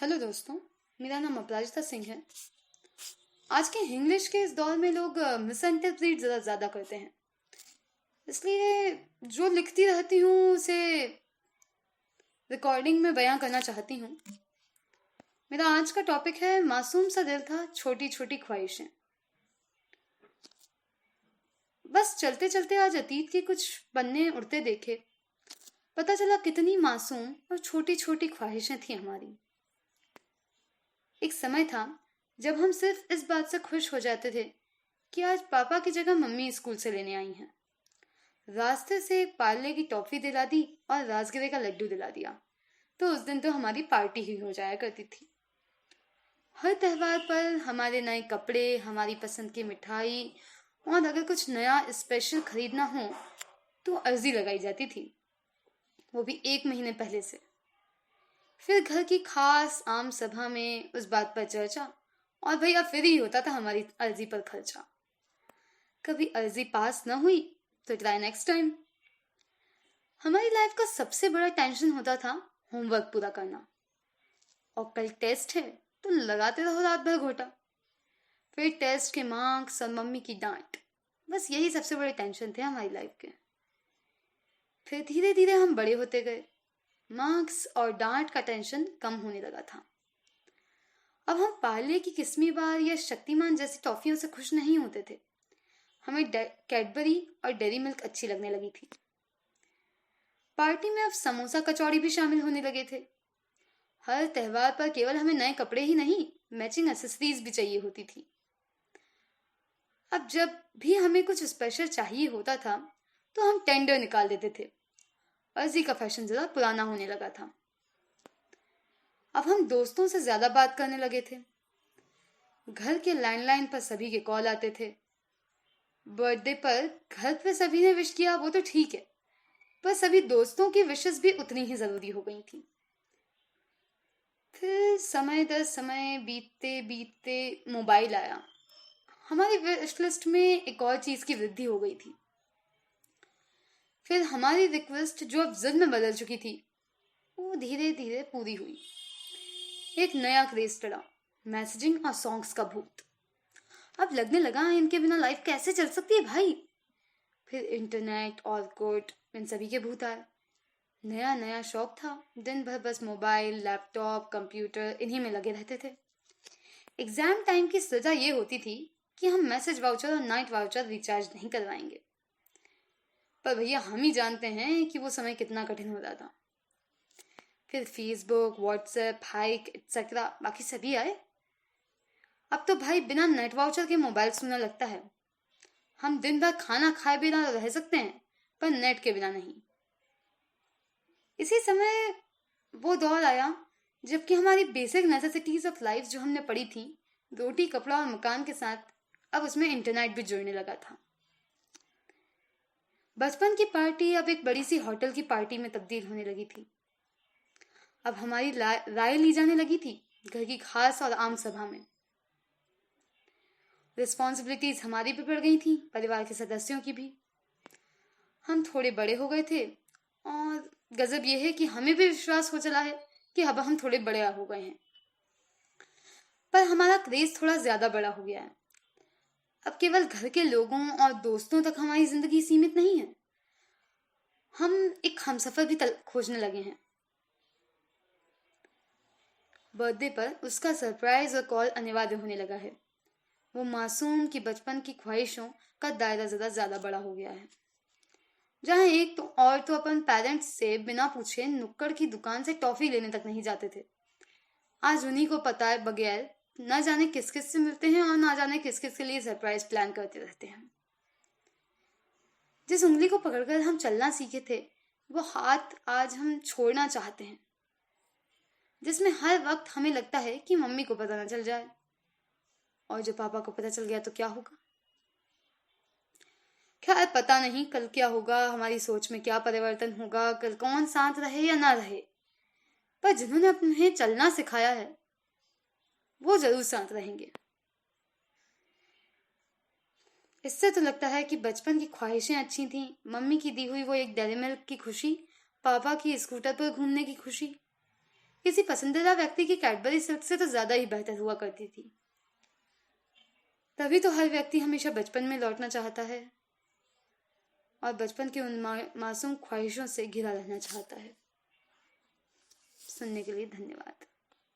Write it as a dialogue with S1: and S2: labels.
S1: Hello दोस्तों। मेरा नाम अपराजिता सिंह है। आज के इंग्लिश के इस दौर में लोग मिस इंटरप्रेट ज़्यादा करते हैं, इसलिए जो लिखती रहती हूँ उसे रिकॉर्डिंग में बयां करना चाहती हूँ। मेरा आज का टॉपिक है मासूम सा दिल था, छोटी छोटी ख्वाहिशें। बस चलते चलते आज अतीत के कुछ पन्ने उड़ते देखे, पता चला कितनी मासूम और छोटी छोटी ख्वाहिशें थी हमारी। एक समय था जब हम सिर्फ इस बात से खुश हो जाते थे कि आज पापा की जगह मम्मी स्कूल से लेने आई हैं। रास्ते से एक पार्ले की टॉफी दिला दी और राजगिरे का लड्डू दिला दिया, तो उस दिन तो हमारी पार्टी ही हो जाया करती थी। हर त्योहार पर हमारे नए कपड़े, हमारी पसंद की मिठाई और अगर कुछ नया स्पेशल खरीदना हो तो अर्जी लगाई जाती थी, वो भी 1 महीने पहले से। फिर घर की खास आम सभा में उस बात पर चर्चा, और भैया फिर ही होता था हमारी अर्जी पर खर्चा। कभी अर्जी पास न हुई तो ट्राई नेक्स्ट टाइम। हमारी लाइफ का सबसे बड़ा टेंशन होता था होमवर्क पूरा करना, और कल टेस्ट है तो लगाते रहो रात भर घोटा। फिर टेस्ट के मार्क्स और मम्मी की डांट, बस यही सबसे बड़े टेंशन थे हमारी लाइफ के। फिर धीरे धीरे हम बड़े होते गए, मार्क्स और डांट का टेंशन कम होने लगा था। अब हम पार्ले की किस्मी बार या शक्तिमान जैसी टॉफियों से खुश नहीं होते थे, हमें कैडबरी और डेरी मिल्क अच्छी लगने लगी थी। पार्टी में अब समोसा कचौड़ी भी शामिल होने लगे थे। हर त्योहार पर केवल हमें नए कपड़े ही नहीं, मैचिंग एक्सेसरीज भी चाहिए होती थी। अब जब भी हमें कुछ स्पेशल चाहिए होता था तो हम टेंडर निकाल देते थे। अर्जी का फैशन जरा पुराना होने लगा था। अब हम दोस्तों से ज्यादा बात करने लगे थे। घर के लैंडलाइन पर सभी के कॉल आते थे। बर्थडे पर घर पे सभी ने विश किया वो तो ठीक है, पर सभी दोस्तों की विशेस भी उतनी ही जरूरी हो गई थी। फिर समय दर समय बीतते बीतते मोबाइल आया। हमारी विश लिस्ट में एक और चीज की वृद्धि हो गई थी। फिर हमारी रिक्वेस्ट जो अब जिद में बदल चुकी थी, वो धीरे धीरे पूरी हुई। एक नया क्रेज चढ़ा, मैसेजिंग और सॉन्ग्स का भूत। अब लगने लगा इनके बिना लाइफ कैसे चल सकती है भाई। फिर इंटरनेट और कोड, इन सभी के भूत आए। नया नया शौक था, दिन भर बस मोबाइल, लैपटॉप, कंप्यूटर इन्हीं में लगे रहते थे। एग्जाम टाइम की सजा ये होती थी कि हम मैसेज वाउचर और नाइट वाउचर रिचार्ज नहीं करवाएंगे, पर भैया हम ही जानते हैं कि वो समय कितना कठिन होता था। फिर फेसबुक, व्हाट्सएप, हाइक एक्सेट्रा बाकी सभी आए। अब तो भाई बिना नेट वाउचर के मोबाइल सुनना लगता है। हम दिन भर खाना खाए बिना रह सकते हैं, पर नेट के बिना नहीं। इसी समय वो दौर आया जबकि हमारी बेसिक नेसेसिटीज ऑफ लाइफ जो हमने पढ़ी थी, रोटी, कपड़ा और मकान के साथ, अब उसमें इंटरनेट भी जुड़ने लगा था। बचपन की पार्टी अब एक बड़ी सी होटल की पार्टी में तब्दील होने लगी थी। अब हमारी राय ली जाने लगी थी घर की खास और आम सभा में। रिस्पॉन्सिबिलिटीज हमारी भी बढ़ गई थी, परिवार के सदस्यों की भी। हम थोड़े बड़े हो गए थे, और गजब यह है कि हमें भी विश्वास हो चला है कि अब हम थोड़े बड़े हो गए हैं। पर हमारा क्रेज थोड़ा ज्यादा बड़ा हो गया है। अब केवल घर के लोगों और दोस्तों तक हमारी जिंदगी सीमित नहीं है, हम एक हमसफर भी खोजने लगे हैं। बर्थडे पर उसका सरप्राइज और कॉल अनिवार्य होने लगा है। वो मासूम की बचपन की ख्वाहिशों का दायरा ज्यादा बड़ा हो गया है। जहाँ एक तो अपन पेरेंट्स से बिना पूछे नुक्कड़ की दुकान से टॉफी लेने तक नहीं जाते थे, आज उन्हीं को पता है बगैर ना जाने किस किस से मिलते हैं और ना जाने किस किस के लिए सरप्राइज प्लान करते रहते हैं। जिस उंगली को पकड़कर हम चलना सीखे थे, वो हाथ आज हम छोड़ना चाहते हैं, जिसमें हर वक्त हमें लगता है कि मम्मी को पता ना चल जाए, और जो पापा को पता चल गया तो क्या होगा। खैर पता नहीं कल क्या होगा, हमारी सोच में क्या परिवर्तन होगा, कल कौन साथ रहे या ना रहे, पर जिन्होंने अपने चलना सिखाया है वो जरूर साथ रहेंगे। इससे तो लगता है कि बचपन की ख्वाहिशें अच्छी थीं। मम्मी की दी हुई वो एक डेयरी मिल्क की खुशी, पापा की स्कूटर पर घूमने की खुशी, किसी पसंदीदा व्यक्ति की कैडबरी सिल्क से तो ज्यादा ही बेहतर हुआ करती थी। तभी तो हर व्यक्ति हमेशा बचपन में लौटना चाहता है और बचपन की उन मासूम ख्वाहिशों से घिरा रहना चाहता है। सुनने के लिए धन्यवाद।